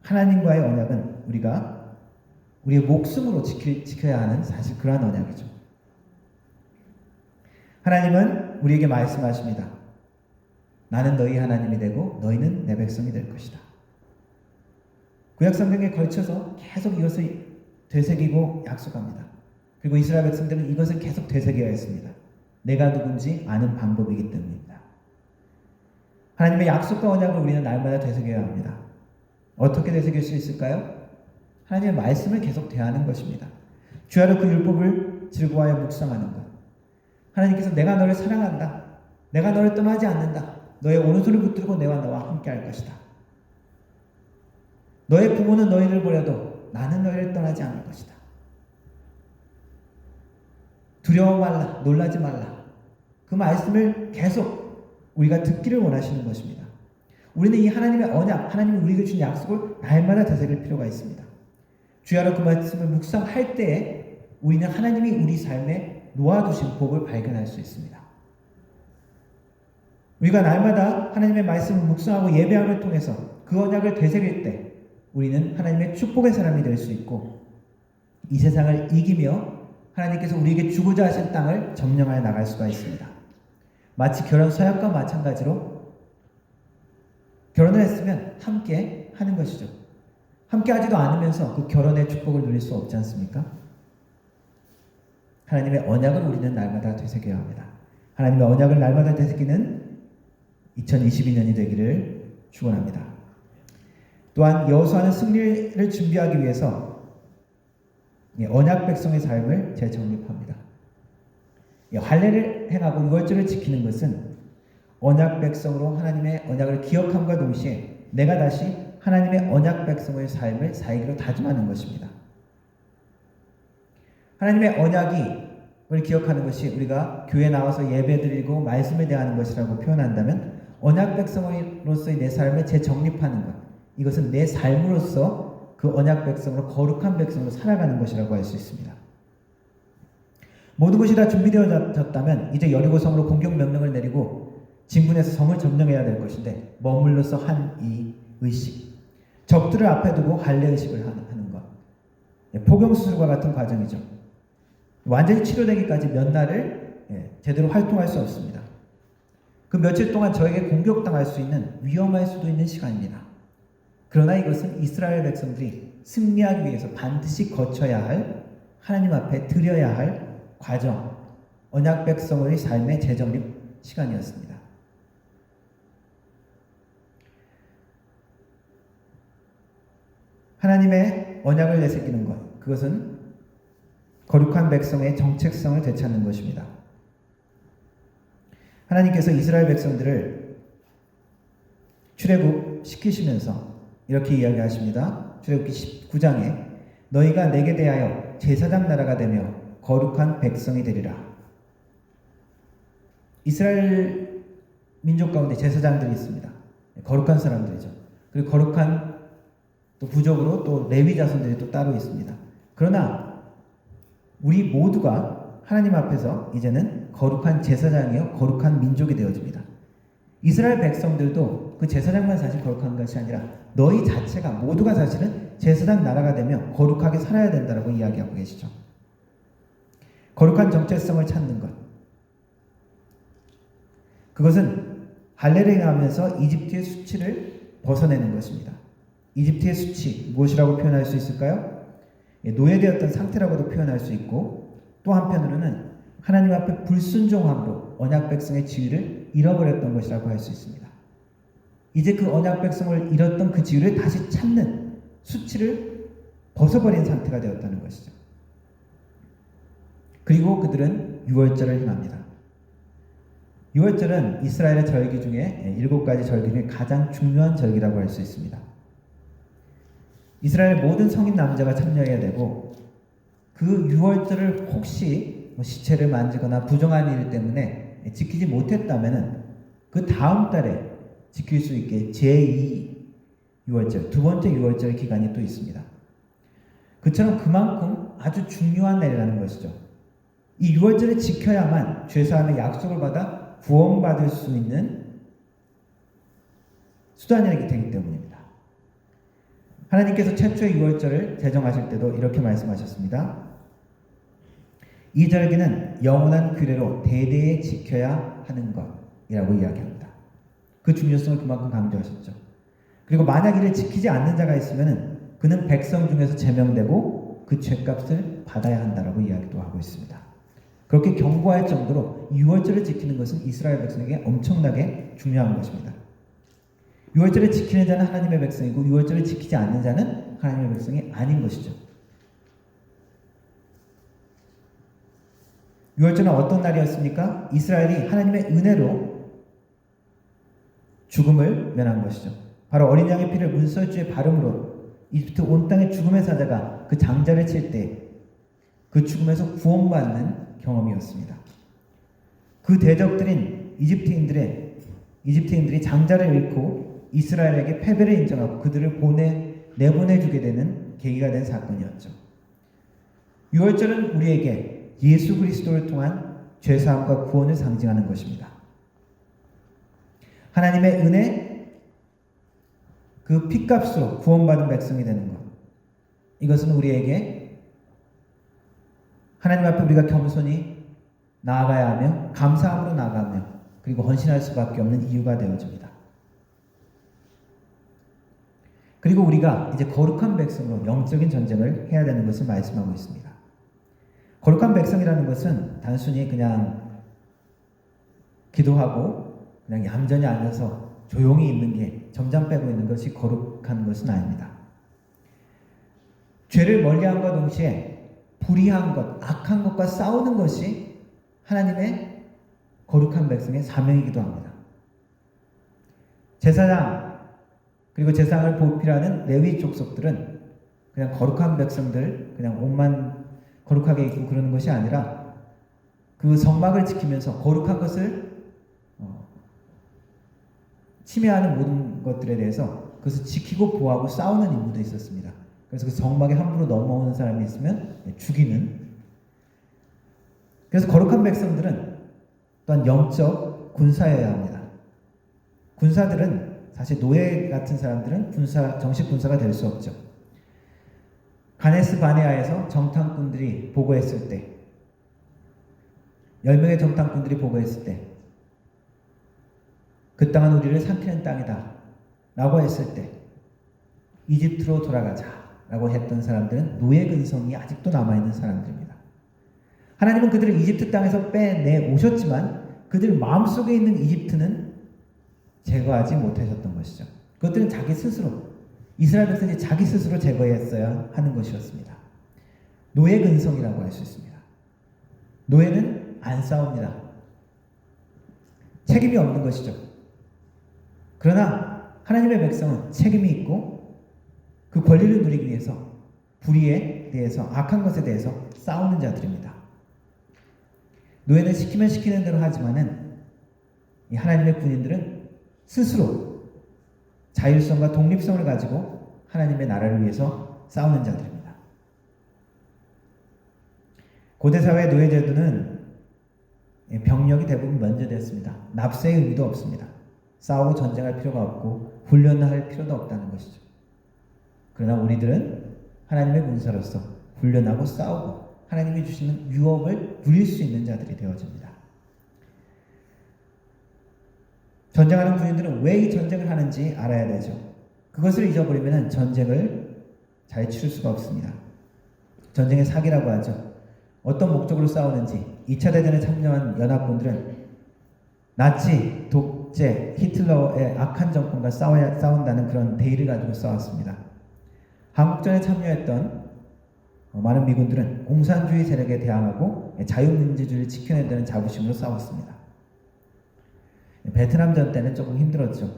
하나님과의 언약은 우리가 우리의 목숨으로 지켜야 하는 사실 그러한 언약이죠. 하나님은 우리에게 말씀하십니다. 나는 너희 하나님이 되고 너희는 내 백성이 될 것이다. 구약 성경에 걸쳐서 계속 이것을 되새기고 약속합니다. 그리고 이스라엘 백성들은 이것을 계속 되새겨야 했습니다. 내가 누군지 아는 방법이기 때문입니다. 하나님의 약속과 언약을 우리는 날마다 되새겨야 합니다. 어떻게 되새길 수 있을까요? 하나님의 말씀을 계속 대하는 것입니다. 주야로 그 율법을 즐거워하여 묵상하는 것. 하나님께서 내가 너를 사랑한다. 내가 너를 떠나지 않는다. 너의 오른손을 붙들고 내와 너와 함께 할 것이다. 너의 부모는 너희를 버려도 나는 너희를 떠나지 않을 것이다. 두려워 말라, 놀라지 말라. 그 말씀을 계속 우리가 듣기를 원하시는 것입니다. 우리는 이 하나님의 언약, 하나님이 우리에게 준 약속을 날마다 되새길 필요가 있습니다. 주야로 그 말씀을 묵상할 때에 우리는 하나님이 우리 삶에 놓아두신 복을 발견할 수 있습니다. 우리가 날마다 하나님의 말씀을 묵상하고 예배함을 통해서 그 언약을 되새길 때 우리는 하나님의 축복의 사람이 될 수 있고 이 세상을 이기며 하나님께서 우리에게 주고자 하신 땅을 점령하여 나갈 수가 있습니다. 마치 결혼 서약과 마찬가지로 결혼을 했으면 함께 하는 것이죠. 함께 하지도 않으면서 그 결혼의 축복을 누릴 수 없지 않습니까? 하나님의 언약을 우리는 날마다 되새겨야 합니다. 하나님의 언약을 날마다 되새기는 2022년이 되기를 축원합니다. 또한 여호수아는 승리를 준비하기 위해서 언약 백성의 삶을 재정립합니다. 할례를 행하고 유월절을 지키는 것은 언약 백성으로 하나님의 언약을 기억함과 동시에 내가 다시 하나님의 언약 백성의 삶을 살기로 다짐하는 것입니다. 하나님의 언약을 기억하는 것이 우리가 교회에 나와서 예배드리고 말씀을 대하는 것이라고 표현한다면 언약 백성으로서의 내 삶을 재정립하는 것, 이것은 내 삶으로서 그 언약 백성으로 거룩한 백성으로 살아가는 것이라고 할 수 있습니다. 모든 것이 다 준비되어졌다면 이제 여리고성으로 공격 명령을 내리고 진군해서 성을 점령해야 될 것인데 머물러서 한 이 의식, 적들을 앞에 두고 할례 의식을 하는 것, 포경수술과 같은 과정이죠. 완전히 치료되기까지 몇 날을 제대로 활동할 수 없습니다. 그 며칠 동안 저에게 공격당할 수 있는 위험할 수도 있는 시간입니다. 그러나 이것은 이스라엘 백성들이 승리하기 위해서 반드시 거쳐야 할, 하나님 앞에 드려야 할 과정, 언약 백성의 삶의 재정립 시간이었습니다. 하나님의 언약을 내새기는 것, 그것은 거룩한 백성의 정체성을 되찾는 것입니다. 하나님께서 이스라엘 백성들을 출애굽 시키시면서 이렇게 이야기하십니다. 출애굽기 19장에 너희가 내게 대하여 제사장 나라가 되며 거룩한 백성이 되리라. 이스라엘 민족 가운데 제사장들이 있습니다. 거룩한 사람들이죠. 그리고 거룩한 또 부족으로 또 레위 자손들이 또 따로 있습니다. 그러나 우리 모두가 하나님 앞에서 이제는 거룩한 제사장이요 거룩한 민족이 되어집니다. 이스라엘 백성들도 그 제사장만 사실 거룩한 것이 아니라 너희 자체가 모두가 사실은 제사장 나라가 되며 거룩하게 살아야 된다라고 이야기하고 계시죠. 거룩한 정체성을 찾는 것. 그것은 할례를 행하면서 이집트의 수치를 벗어내는 것입니다. 이집트의 수치 무엇이라고 표현할 수 있을까요? 노예되었던 상태라고도 표현할 수 있고 또 한편으로는 하나님 앞에 불순종함으로 언약 백성의 지위를 잃어버렸던 것이라고 할 수 있습니다. 이제 그 언약 백성을 잃었던 그 지위를 다시 찾는 수치를 벗어버린 상태가 되었다는 것이죠. 그리고 그들은 유월절을 행합니다. 유월절은 이스라엘의 절기 중에 7가지 절기 중에 가장 중요한 절기라고 할 수 있습니다. 이스라엘 모든 성인 남자가 참여해야 되고 그 유월절을 혹시 시체를 만지거나 부정한 일 때문에 지키지 못했다면 그 다음 달에 지킬 수 있게 제2 유월절, 두 번째 유월절 기간이 또 있습니다. 그처럼 그만큼 아주 중요한 날이라는 것이죠. 이 유월절을 지켜야만 죄사함의 약속을 받아 구원받을 수 있는 수단이 되기 때문입니다. 하나님께서 최초의 유월절을 제정하실 때도 이렇게 말씀하셨습니다. 이 절기는 영원한 규례로 대대에 지켜야 하는 것이라고 이야기합니다. 그 중요성을 그만큼 강조하셨죠. 그리고 만약 이를 지키지 않는 자가 있으면 그는 백성 중에서 제명되고 그 죄값을 받아야 한다라고 이야기도 하고 있습니다. 그렇게 경고할 정도로 유월절을 지키는 것은 이스라엘 백성에게 엄청나게 중요한 것입니다. 유월절을 지키는 자는 하나님의 백성이고 유월절을 지키지 않는 자는 하나님의 백성이 아닌 것이죠. 유월절은 어떤 날이었습니까? 이스라엘이 하나님의 은혜로 죽음을 면한 것이죠. 바로 어린 양의 피를 문설주에 바름으로 이집트 온 땅의 죽음의 사자가 그 장자를 칠 때 그 죽음에서 구원받는 경험이었습니다. 그 대적들인 이집트인들이 장자를 잃고 이스라엘에게 패배를 인정하고 그들을 내보내주게 되는 계기가 된 사건이었죠. 유월절은 우리에게 예수 그리스도를 통한 죄사함과 구원을 상징하는 것입니다. 하나님의 은혜, 그 핏값으로 구원받은 백성이 되는 것. 이것은 우리에게 하나님 앞에 우리가 겸손히 나아가야 하며 감사함으로 나아가며 그리고 헌신할 수밖에 없는 이유가 되어집니다. 그리고 우리가 이제 거룩한 백성으로 영적인 전쟁을 해야 되는 것을 말씀하고 있습니다. 거룩한 백성이라는 것은 단순히 그냥 기도하고 그냥 얌전히 앉아서 조용히 있는 게 점잠 빼고 있는 것이 거룩한 것은 아닙니다. 죄를 멀리함과 동시에 불의한 것, 악한 것과 싸우는 것이 하나님의 거룩한 백성의 사명이기도 합니다. 제사장 그리고 제사장을 보필하는 레위 족속들은 그냥 거룩한 백성들, 그냥 옷만 거룩하게 입고 그러는 것이 아니라 그 성막을 지키면서 거룩한 것을 침해하는 모든 것들에 대해서 그것을 지키고 보호하고 싸우는 임무도 있었습니다. 그래서 그 성막에 함부로 넘어오는 사람이 있으면 죽이는. 그래서 거룩한 백성들은 또한 영적 군사여야 합니다. 군사들은 사실 노예 같은 사람들은 정식 군사가 될 수 없죠. 가네스 바네아에서 정탐꾼들이 보고했을 때 10명의 정탐꾼들이 보고했을 때 그 땅은 우리를 삼키는 땅이다 라고 했을 때 이집트로 돌아가자 라고 했던 사람들은 노예 근성이 아직도 남아있는 사람들입니다. 하나님은 그들을 이집트 땅에서 빼내 오셨지만 그들 마음속에 있는 이집트는 제거하지 못하셨던 것이죠. 그것들은 자기 스스로 이스라엘 백성이 자기 스스로 제거했어야 하는 것이었습니다. 노예 근성이라고 할 수 있습니다. 노예는 안 싸웁니다. 책임이 없는 것이죠. 그러나 하나님의 백성은 책임이 있고 그 권리를 누리기 위해서 불의에 대해서 악한 것에 대해서 싸우는 자들입니다. 노예는 시키면 시키는 대로 하지만은 이 하나님의 군인들은 스스로 자율성과 독립성을 가지고 하나님의 나라를 위해서 싸우는 자들입니다. 고대사회 노예제도는 병력이 대부분 면제됐습니다. 납세의 의미도 없습니다. 싸우고 전쟁할 필요가 없고 훈련할 필요도 없다는 것이죠. 그러나 우리들은 하나님의 군사로서 훈련하고 싸우고 하나님이 주시는 유업을 누릴 수 있는 자들이 되어집니다. 전쟁하는 군인들은 왜 이 전쟁을 하는지 알아야 되죠. 그것을 잊어버리면 전쟁을 잘 치를 수가 없습니다. 전쟁의 사기라고 하죠. 어떤 목적으로 싸우는지 2차 대전에 참여한 연합군들은 나치, 독재, 히틀러의 악한 정권과 싸운다는 그런 대의를 가지고 싸웠습니다. 한국전에 참여했던 많은 미군들은 공산주의 세력에 대항하고 자유민주주의를 지켜낸다는 자부심으로 싸웠습니다. 베트남전 때는 조금 힘들었죠.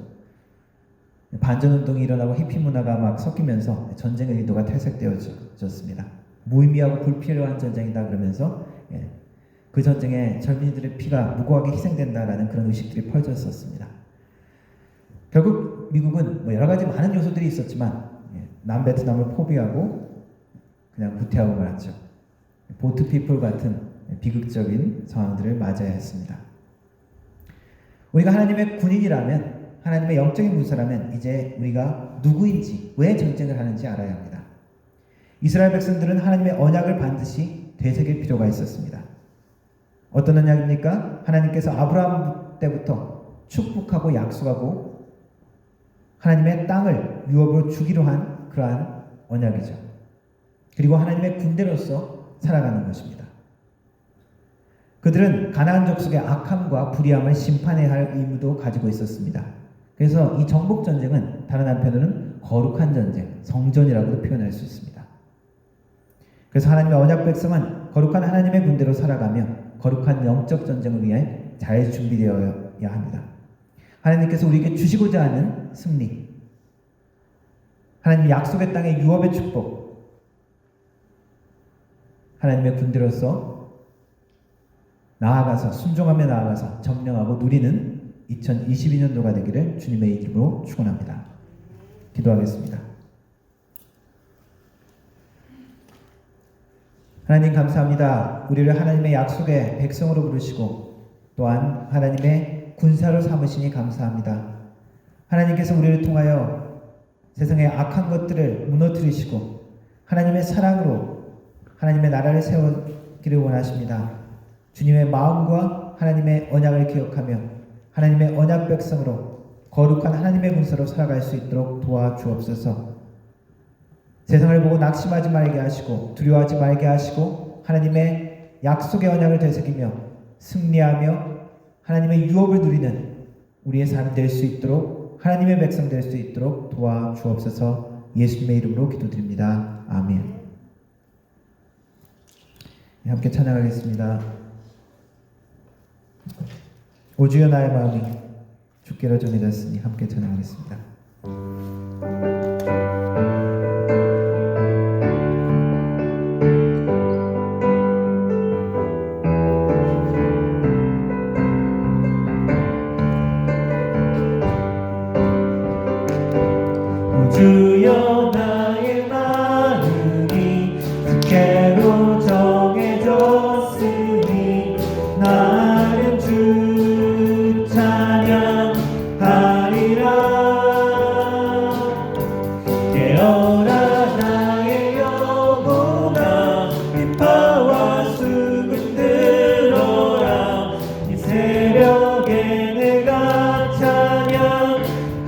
반전운동이 일어나고 히피 문화가 막 섞이면서 전쟁의 의도가 퇴색되어졌습니다. 무의미하고 불필요한 전쟁이다 그러면서 그 전쟁에 젊은이들의 피가 무고하게 희생된다라는 그런 의식들이 퍼졌었습니다. 결국 미국은 여러 가지 많은 요소들이 있었지만 남베트남을 포기하고 그냥 후퇴하고 말았죠. 보트피플 같은 비극적인 상황들을 맞아야 했습니다. 우리가 하나님의 군인이라면, 하나님의 영적인 군사라면 이제 우리가 누구인지, 왜 전쟁을 하는지 알아야 합니다. 이스라엘 백성들은 하나님의 언약을 반드시 되새길 필요가 있었습니다. 어떤 언약입니까? 하나님께서 아브라함 때부터 축복하고 약속하고 하나님의 땅을 유업으로 주기로 한 그러한 언약이죠. 그리고 하나님의 군대로서 살아가는 것입니다. 그들은 가나안 족속의 악함과 불의함을 심판해야 할 의무도 가지고 있었습니다. 그래서 이 정복 전쟁은 다른 한편으로는 거룩한 전쟁, 성전이라고도 표현할 수 있습니다. 그래서 하나님의 언약 백성은 거룩한 하나님의 군대로 살아가며 거룩한 영적 전쟁을 위해 잘 준비되어야 합니다. 하나님께서 우리에게 주시고자 하는 승리, 하나님의 약속의 땅의 유업의 축복, 하나님의 군대로서 나아가서 순종하며 나아가서 점령하고 누리는 2022년도가 되기를 주님의 이름으로 축원합니다. 기도하겠습니다. 하나님 감사합니다. 우리를 하나님의 약속의 백성으로 부르시고 또한 하나님의 군사로 삼으시니 감사합니다. 하나님께서 우리를 통하여 세상의 악한 것들을 무너뜨리시고 하나님의 사랑으로 하나님의 나라를 세우기를 원하십니다. 주님의 마음과 하나님의 언약을 기억하며 하나님의 언약 백성으로 거룩한 하나님의 군사로 살아갈 수 있도록 도와주옵소서. 세상을 보고 낙심하지 말게 하시고 두려워하지 말게 하시고 하나님의 약속의 언약을 되새기며 승리하며 하나님의 유업을 누리는 우리의 삶 될 수 있도록 하나님의 백성 될 수 있도록 도와주옵소서. 예수님의 이름으로 기도드립니다. 아멘. 함께 찬양하겠습니다. 오 주여 나의 마음이 주께로 정해졌으니 함께 찬양하겠습니다. 오 주여 나의 마음이 주께로 정해졌으니 나는 주 찬양하리라. 깨어라 나의 영혼아, 비파와 수금 들어라. 이 새벽에 내가 찬양하리라.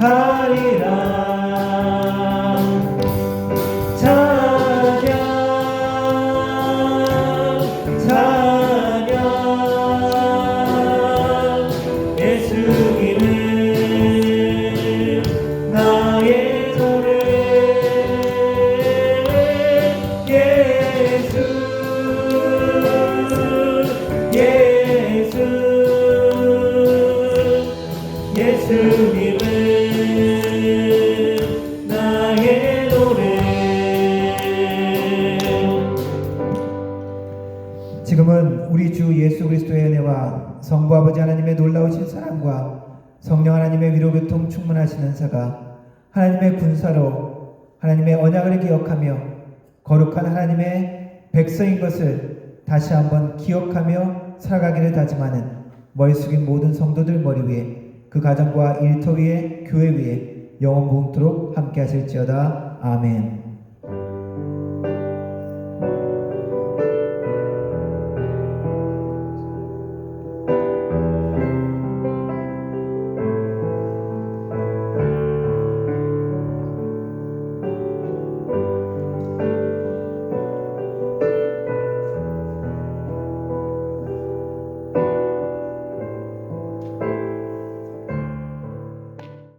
지금은 우리 주 예수 그리스도의 은혜와 성부 아버지 하나님의 놀라우신 사랑과 성령 하나님의 위로교통 충만하신 은사가 하나님의 군사로 하나님의 언약을 기억하며 거룩한 하나님의 백성인 것을 다시 한번 기억하며 살아가기를 다짐하는 머리 숙인 모든 성도들 머리 위에, 그 가정과 일터 위에, 교회 위에 영원 무궁토록 함께 하실지어다. 아멘.